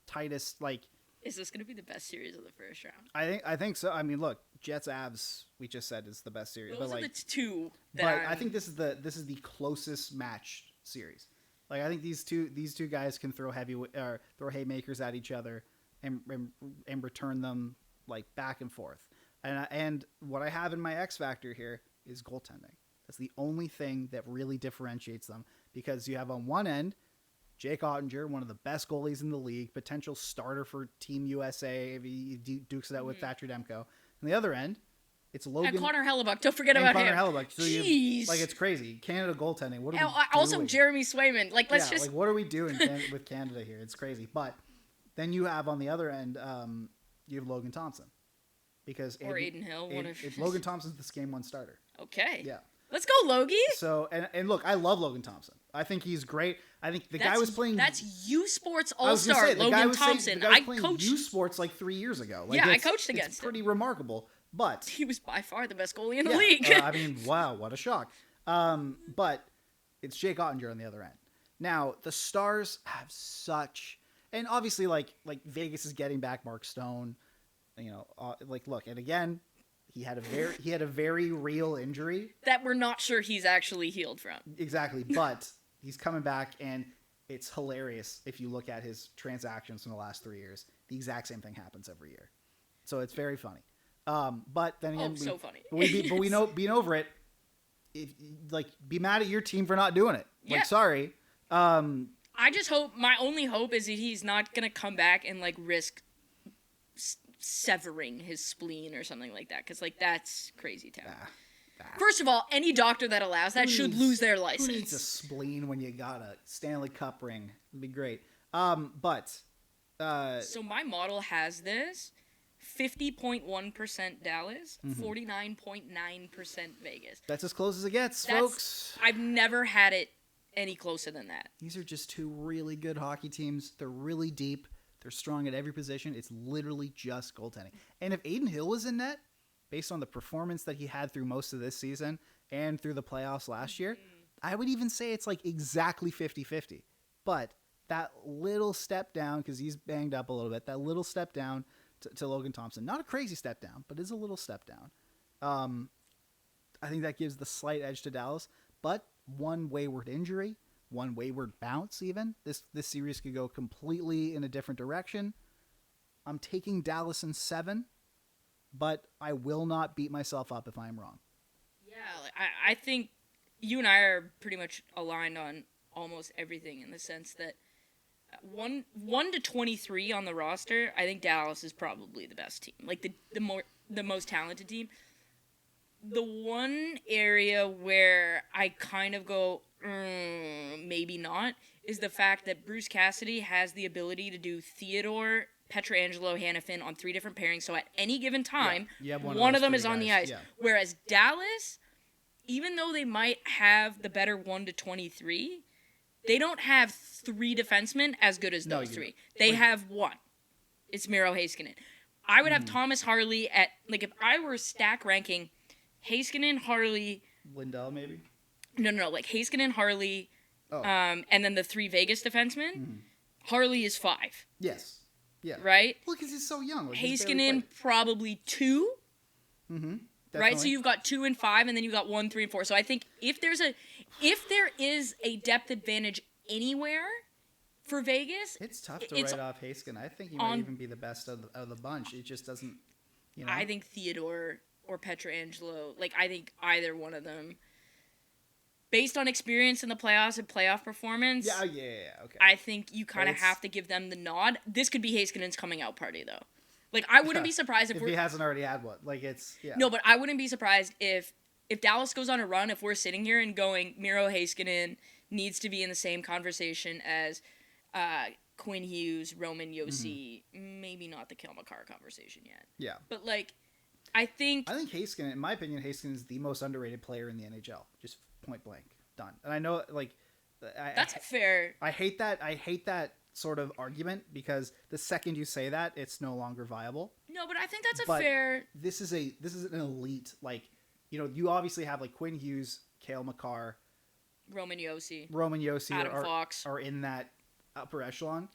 tightest, like... Is this going to be the best series of the first round? I think so. I mean, look, Jets Avs, we just said, is the best series. Those are the two I think this is the closest match series. Like, I think these two guys can throw haymakers at each other and return them, like, back and forth. And what I have in my X factor here is goaltending. That's the only thing that really differentiates them, because you have on one end Jake Ottinger, one of the best goalies in the league, potential starter for Team USA if he dukes it out with Thatcher Demko. On the other end, it's Logan and Connor Hellebuck. Don't forget about him. Connor Hellebuck. So jeez, it's crazy. Canada goaltending. What are we doing? Also, Jeremy Swayman. What are we doing with Canada here? It's crazy. But then you have on the other end, you have Logan Thompson, or Aiden Hill. Logan Thompson's this game 1 starter. Okay. Yeah. Let's go, Logie. So and look, I love Logan Thompson. I think he's great. I think the guy was playing. That's U Sports All-Star Logan Thompson. I coached U Sports like 3 years ago. Like, I coached against him. It's pretty remarkable. But he was by far the best goalie in the league. I mean, wow, what a shock. But it's Jake Ottinger on the other end. Now the Stars have such, and obviously like Vegas is getting back Mark Stone. You know, look, and again, he had a very real injury that we're not sure he's actually healed from. Exactly, but he's coming back, and it's hilarious if you look at his transactions from the last 3 years. The exact same thing happens every year, so it's very funny. But then again, so funny. we know being over it. Be mad at your team for not doing it. Yeah. Sorry. I just hope. My only hope is that he's not gonna come back and risk severing his spleen or something like that, because that's crazy town. First of all, any doctor that allows that should lose their license. Who needs a spleen when you got a Stanley Cup ring? It'd be great. So my model has this 50.1% Dallas, 49.9% Vegas. That's as close as it gets, folks. I've never had it any closer than that. These are just two really good hockey teams. They're really deep. They're strong at every position. It's literally just goaltending. And if Adin Hill was in net, based on the performance that he had through most of this season and through the playoffs last year, I would even say it's exactly 50-50. But that little step down, because he's banged up a little bit, that little step down to Logan Thompson. Not a crazy step down, but is a little step down. I think that gives the slight edge to Dallas. But one wayward injury, one wayward bounce even, this series could go completely in a different direction. I'm taking Dallas in 7. But I will not beat myself up if I'm wrong. Yeah, I think you and I are pretty much aligned on almost everything, in the sense that 1 to 23 on the roster, I think Dallas is probably the best team, the most talented team. The one area where I kind of go, maybe not, is the fact that Bruce Cassidy has the ability to do Theodore, Pietrangelo, Hannafin on 3 different pairings, so at any given time, one of them is on the ice. Yeah. Whereas Dallas, even though they might have the better 1 to 23, they don't have 3 defensemen as good as those 3. They have 1. It's Miro Heiskanen. I would have Thomas Harley at, if I were stack ranking Heiskanen, Harley... Lindell, maybe? No, Heiskanen, Harley, and then the 3 Vegas defensemen. Harley is 5. Yes. Yeah. Right? Well, because he's so young. Heiskanen probably 2. Mm-hmm. Right? So you've got 2 and 5, and then you've got 1, 3, and 4. So I think if there is a depth advantage anywhere for Vegas, it's tough to write off Heiskanen. I think he might even be the best of the bunch. It just doesn't, I think Theodore or Pietrangelo, I think either one of them, based on experience in the playoffs and playoff performance, yeah, okay. I think you kind of have to give them the nod. This could be Heiskanen's coming out party, though. I wouldn't be surprised if he hasn't already had one. No, but I wouldn't be surprised if Dallas goes on a run, if we're sitting here and going, Miro Heiskanen needs to be in the same conversation as Quinn Hughes, Roman Josi, maybe not the Kale McCarr conversation yet. Yeah. But, I think Heiskanen, in my opinion, Heiskanen is the most underrated player in the NHL. Just point blank. Done. And I know, that's fair. I hate that sort of argument, because the second you say that, it's no longer viable. No, but I think that's fair. This is an elite, you obviously have Quinn Hughes, Kale McCarr, Roman Josi, Adam Fox are in that upper echelon.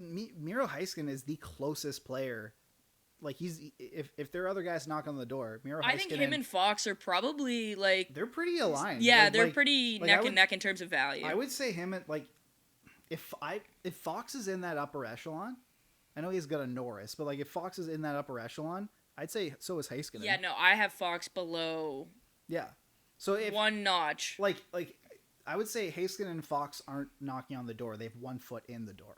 Miro Heiskanen is the closest player. He's if there are other guys knocking on the door, Miro Heiskanen, I think him and Fox are probably they're pretty aligned. Yeah, they're pretty neck and neck in terms of value. I would say him at if Fox is in that upper echelon, I know he's got a Norris, but if Fox is in that upper echelon, I'd say so is Heiskanen. Yeah, no, I have Fox below. Yeah, so if one notch, I would say Heiskanen and Fox aren't knocking on the door; they have 1 foot in the door.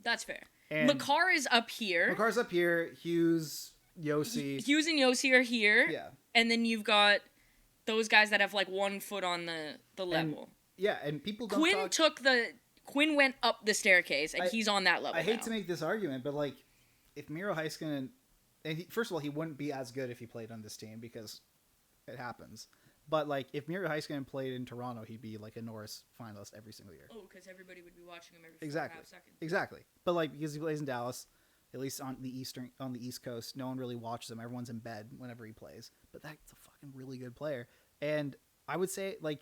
That's fair. And McCarr is up here. McCarr's up here. Hughes, Josi. Hughes and Josi are here. Yeah. And then you've got those guys that have 1 foot on the level. And people don't Quinn went up the staircase, and he's on that level. I hate to make this argument, but if Miro Heiskanen, first of all, he wouldn't be as good if he played on this team, because it happens. But if Miro Heiskanen played in Toronto, he'd be a Norris finalist every single year. Oh, because everybody would be watching him every 4.5 seconds. Exactly. But because he plays in Dallas, at least on the East Coast, no one really watches him. Everyone's in bed whenever he plays. But that's a fucking really good player. And I would say he's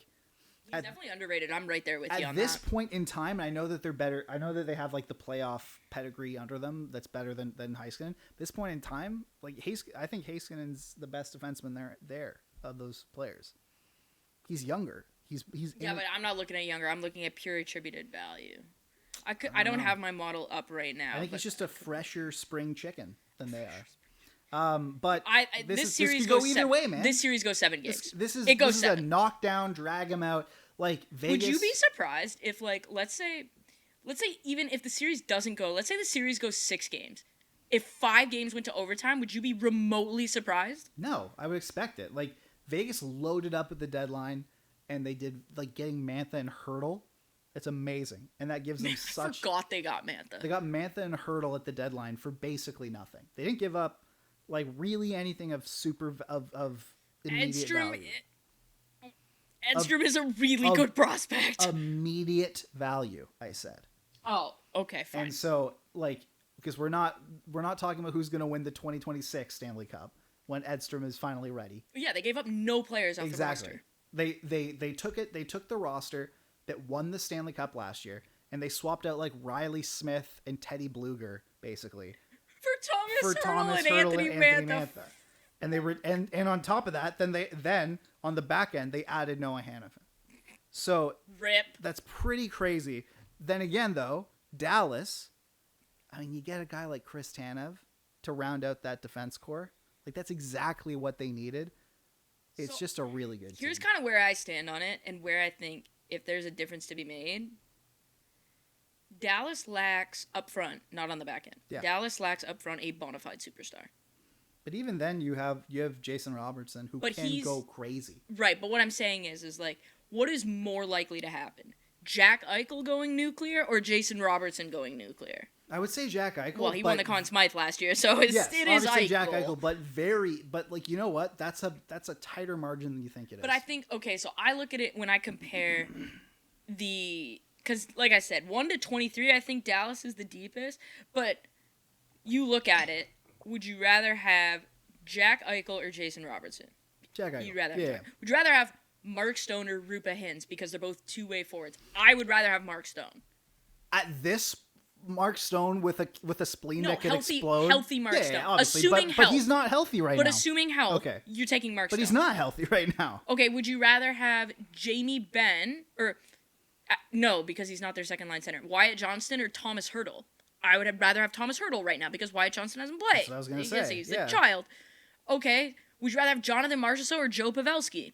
definitely underrated. I'm right there with you on that. At this that. point in time, I know that they're better. I know that they have the playoff pedigree under them that's better than Heiskanen. At this point in time, I think Heiskanen's the best defenseman there of those players. He's younger. He's but I'm not looking at younger. I'm looking at pure attributed value. I don't have my model up right now. I think he's just a fresher spring chicken than they But this series could go either way, man. This series goes 7 games. This is this is 7. A knockdown, drag him out. Like Vegas. Would you be surprised if, like, let's say even if the series doesn't go, let's say the series goes 6 games. If 5 games went to overtime, would you be remotely surprised? No, I would expect it. Like Vegas loaded up at the deadline, and they did like getting Mantha and Hurdle. It's amazing, and that gives them such. I forgot they got Mantha. They got Mantha and Hurdle at the deadline for basically nothing. They didn't give up like really anything of immediate value. Edstrom is a really good prospect. Immediate value, I said. Oh, okay, fine. And so, like, because we're not talking about who's going to win the 2026 Stanley Cup when Edstrom is finally ready. Yeah, they gave up no players off the roster. They took the roster that won the Stanley Cup last year, and they swapped out like Riley Smith and Teddy Bluger basically for Thomas Hurdle and Anthony Mantha. And they were and on top of that, then on the back end they added Noah Hanifin. So rip. That's pretty crazy. Then again, though, Dallas, I mean, you get a guy like Chris Tanev to round out that defense core. Like that's exactly what they needed. It's just a really good team. Here's kind of where I stand on it, and where I think if there's a difference to be made. Dallas lacks up front, not on the back end. Yeah. Dallas lacks up front a bona fide superstar. But even then, you have Jason Robertson who can go crazy. Right, but what I'm saying is like, what is more likely to happen? Jack Eichel going nuclear or Jason Robertson going nuclear? I would say Jack Eichel. Well, he won the Conn Smythe last year, so it is Eichel. Jack Eichel, but like, you know what? That's a tighter margin than you think it is. But I think, okay, so I look at it when I compare because like I said, 1 to 23, I think Dallas is the deepest, but you look at it, would you rather have Jack Eichel or Jason Robertson? Jack Eichel. You'd rather have Would you rather have Mark Stone or Rupa Hintz because they're both two-way forwards? I would rather have Mark Stone. At this Mark Stone with a spleen that could explode. Healthy Mark Stone. Obviously, assuming health. But he's not healthy right now. But assuming health, okay. You're taking Mark Stone. But he's not healthy right now. Okay, would you rather have Jamie Benn or no, because he's not their second line center. Wyatt Johnston or Thomas Hurdle? I would rather have Thomas Hurdle right now because Wyatt Johnston hasn't played. That's what I was going to say. He's a child. Okay, would you rather have Jonathan Marchessault or Joe Pavelski?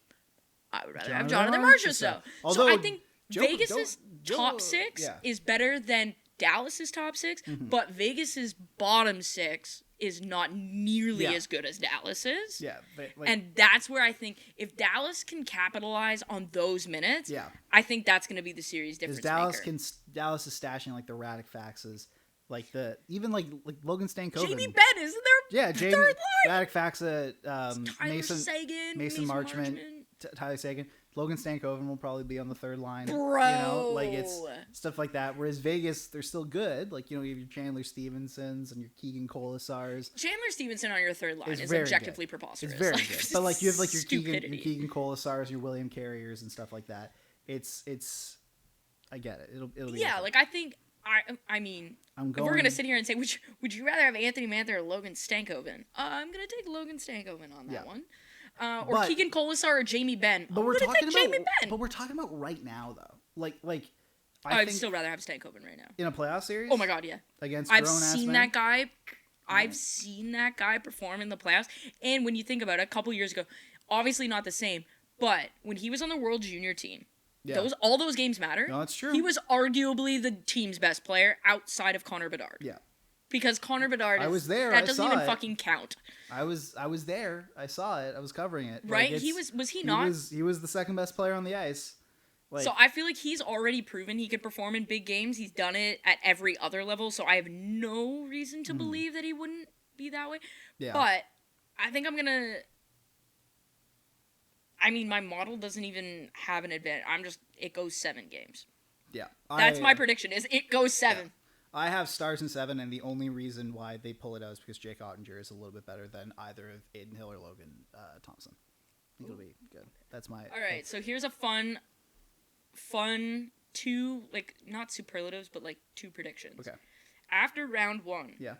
I would rather have Jonathan Marchessault. So I think Vegas's top 6 is better than Dallas's top 6, but Vegas's bottom 6 is not nearly as good as Dallas's. Yeah, and that's where I think if Dallas can capitalize on those minutes, I think that's going to be the series difference maker. Dallas is stashing like the Radek Faxes, like even like Logan Stankoven. Jamie Benn isn't there? Jamie third line. Radek Faxa, Mason Marchment. Tyler Seguin. Logan Stankoven will probably be on the third line. Bro. You know, like it's stuff like that. Whereas Vegas, they're still good. Like, you know, you have your Chandler Stevensons and your Keegan Colasars. Chandler Stevenson on your third line is objectively preposterous. It's very good. But like you have like your Keegan Colasars, your William Carriers and stuff like that. It's I get it. It'll be different. Like I think I mean, if we're gonna sit here and say, would you rather have Anthony Mantha or Logan Stankoven? I'm gonna take Logan Stankoven on that one. Or Keegan Colasar or Jamie Benn. But we're talking about Jamie Benn. But we're talking about right now, though. Like I'd still rather have Stankoven right now in a playoff series. Oh my god, yeah. Against I've seen that guy. I've seen that guy perform in the playoffs. And when you think about it, a couple years ago, obviously not the same, but when he was on the World Junior team, all those games matter. No, that's true. He was arguably the team's best player outside of Connor Bedard. Yeah. Because Connor Bedard I was there. That doesn't even fucking count. I was there. I saw it. I was covering it. Right? Like was he not? He was the second best player on the ice. Like, so I feel like he's already proven he could perform in big games. He's done it at every other level, so I have no reason to believe that he wouldn't be that way. Yeah. But I think I'm gonna. I mean, my model doesn't even have an advantage. It goes 7 games. Yeah. That's my prediction. Is it goes 7. Yeah. I have Stars in 7, and the only reason why they pull it out is because Jake Ottinger is a little bit better than either of Aiden Hill or Logan Thompson. I think it'll be good. That's my. All right, so here's a fun 2, like, not superlatives, but like 2 predictions. Okay. After round 1. Yeah.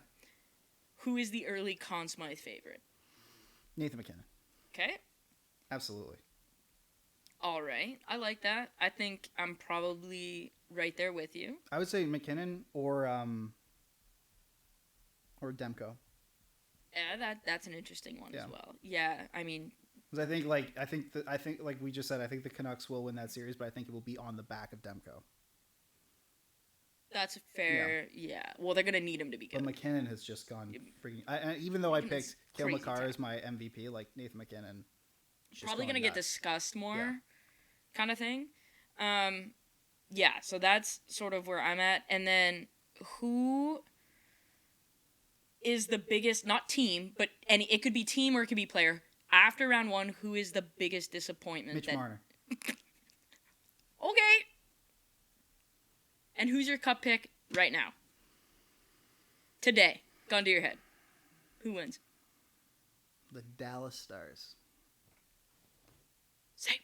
Who is the early Conn Smythe favorite? Nathan McKinnon. Okay. Absolutely. All right. I like that. I think I'm probably right there with you. I would say McKinnon or Demko. Yeah, that's an interesting one Yeah. as well. Yeah, I mean, Because I think like we just said, I think the Canucks will win that series, but I think it will be on the back of Demko. that's fair. Yeah. Well, they're gonna need him to be good. But McKinnon has just gone freaking. Even though I picked Cale crazy Makar talent. as my MVP, like Nathan McKinnon, just Probably gone gonna get nuts. discussed more, Yeah. kind of thing. Yeah. So that's sort of where I'm at, and then who is the biggest, not team, but it could be team or it could be player. After round 1, who is the biggest disappointment? Mitch Marner. Okay. And who's your cup pick right now? Today. Gun to your head. Who wins? The Dallas Stars. Same.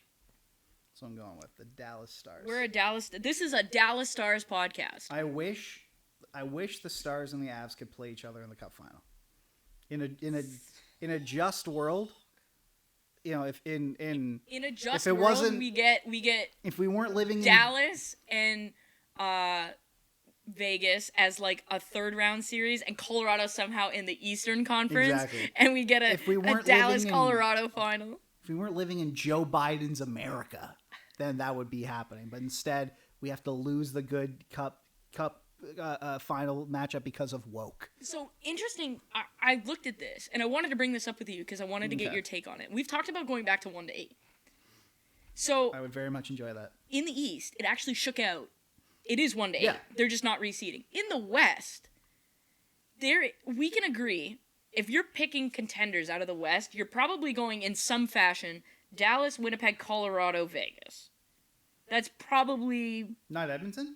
That's what I'm going with. The Dallas Stars. This is a Dallas Stars podcast. I wish the Stars and the Avs could play each other in the Cup final. In a just world, you know, if in a just if it world, wasn't, we get if we weren't living Dallas and Vegas as like a third round series, and Colorado somehow in the Eastern Conference, Exactly. and we get a Dallas Colorado final. If we weren't living in Joe Biden's America, then that would be happening. But instead, we have to lose the good cup final matchup because of woke. So interesting. I looked at this and I wanted to bring this up with you because I wanted to get your take on it. We've talked about going back to 1-8. So I would very much enjoy that. In the East, it actually shook out. It is 1-8. Yeah. They're just not reseeding. In the West, we can agree. If you're picking contenders out of the West, you're probably going in some fashion Dallas, Winnipeg, Colorado, Vegas. That's probably... Not Edmonton?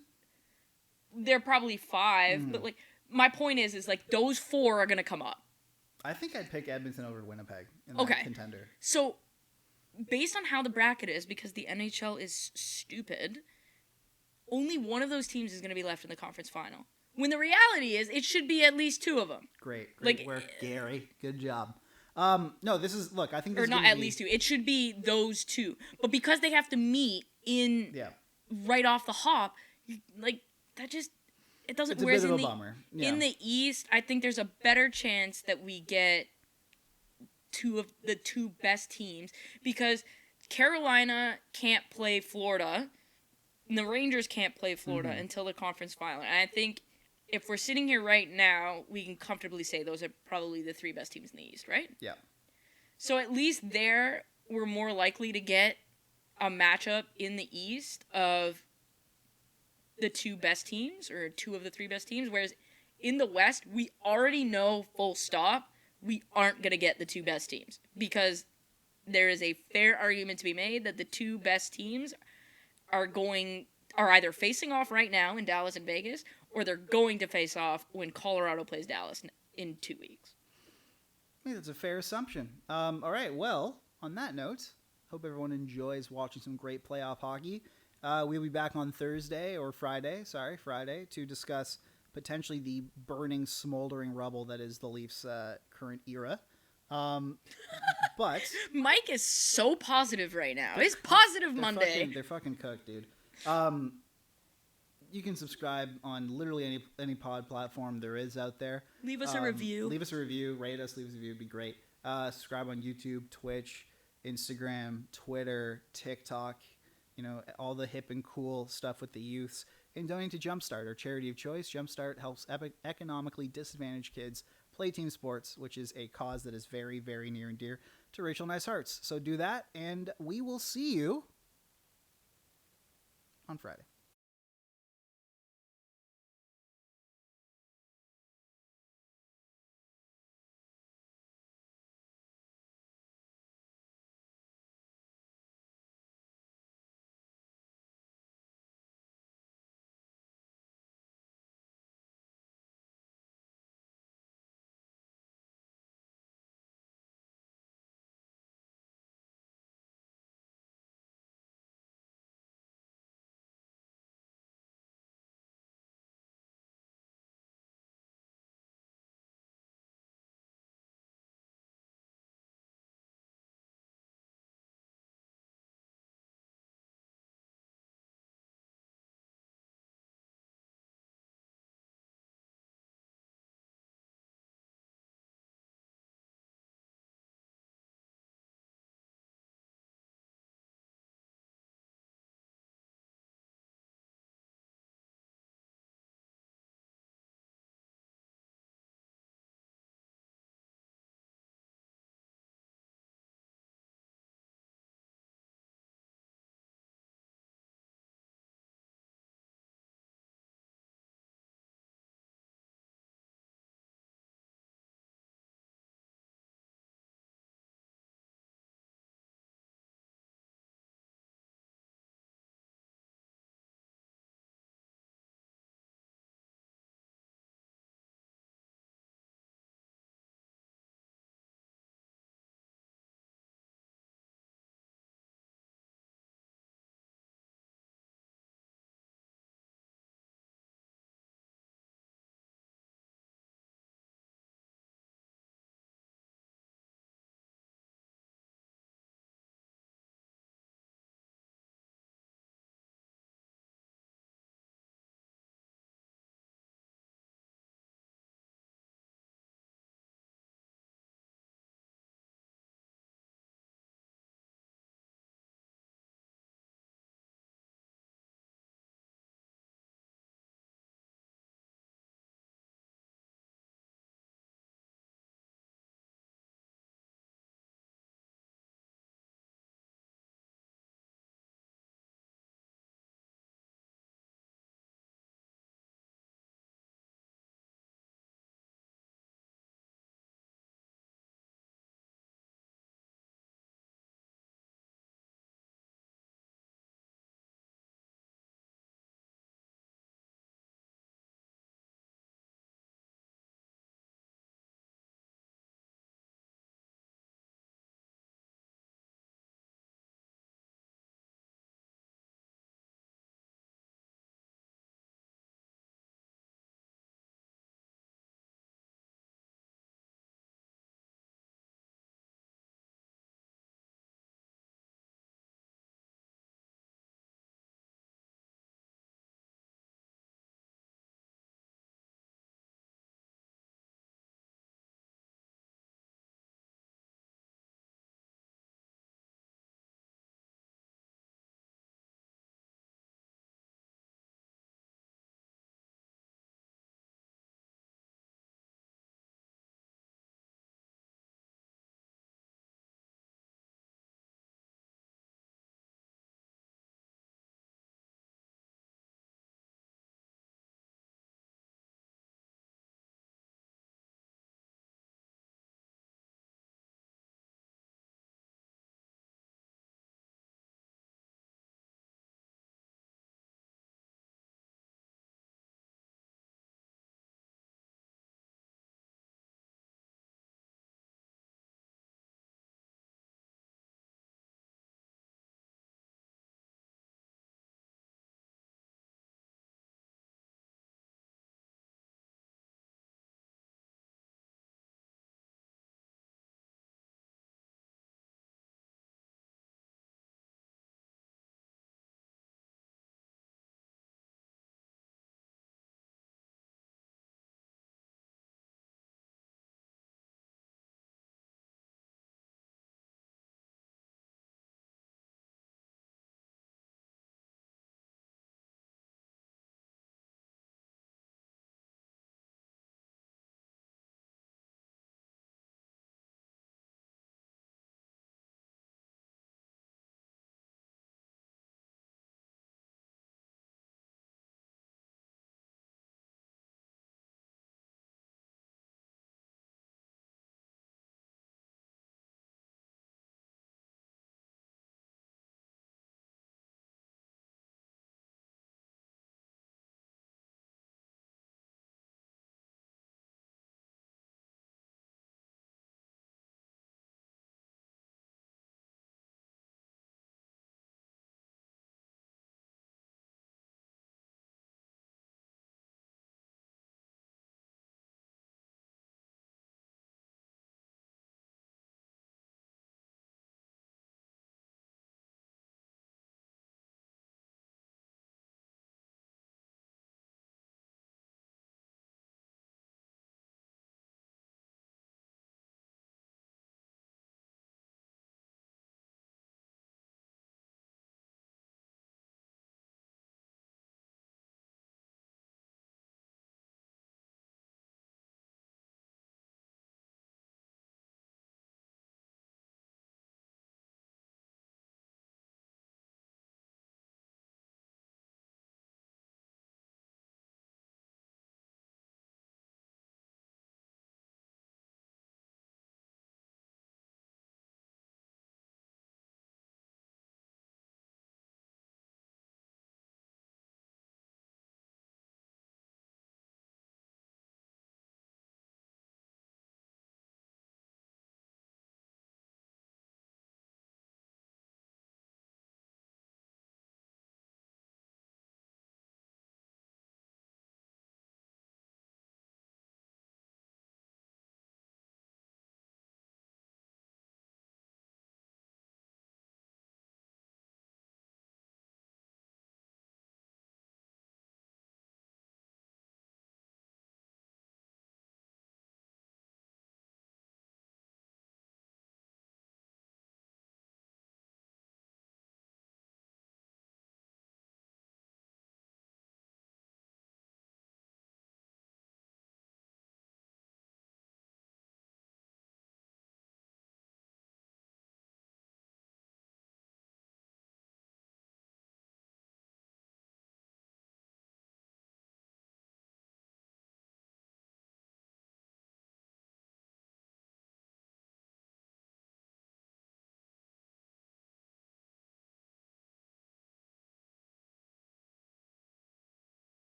They're probably 5, but like my point is like those 4 are going to come up. I think I'd pick Edmonton over Winnipeg in that contender. So based on how the bracket is, because the NHL is stupid, only one of those teams is going to be left in the conference final. When the reality is, it should be at least 2 of them. Great work, Gary. Good job. No, this is I think this or not at least 2. It should be those 2. But because they have to meet in right off the hop, like that just it doesn't. It's a whereas bit of a bummer. Yeah. In the East, I think there's a better chance that we get 2 of the 2 best teams because Carolina can't play Florida, and the Rangers can't play Florida until the conference final. And I think if we're sitting here right now, we can comfortably say those are probably the 3 best teams in the East, right? Yeah. So at least there, we're more likely to get a matchup in the East of the 2 best teams or 2 of the 3 best teams. Whereas in the West, we already know full stop we aren't going to get the 2 best teams because there is a fair argument to be made that the 2 best teams are either facing off right now in Dallas and Vegas, or they're going to face off when Colorado plays Dallas in 2 weeks. I think that's a fair assumption. All right, well, on that note, hope everyone enjoys watching some great playoff hockey. We'll be back on Friday, to discuss potentially the burning, smoldering rubble that is the Leafs' current era. But Mike is so positive right now. It's Positive Monday. They're fucking cooked, dude. You can subscribe on literally any pod platform there is out there. Leave us a review. Leave us a review. Rate us. Leave us a review. It'd be great. Subscribe on YouTube, Twitch, Instagram, Twitter, TikTok. You know, all the hip and cool stuff with the youths. And donate to Jumpstart, our charity of choice. Jumpstart helps economically disadvantaged kids play team sports, which is a cause that is very, very near and dear to Rachel and I's hearts. So do that, and we will see you on Friday.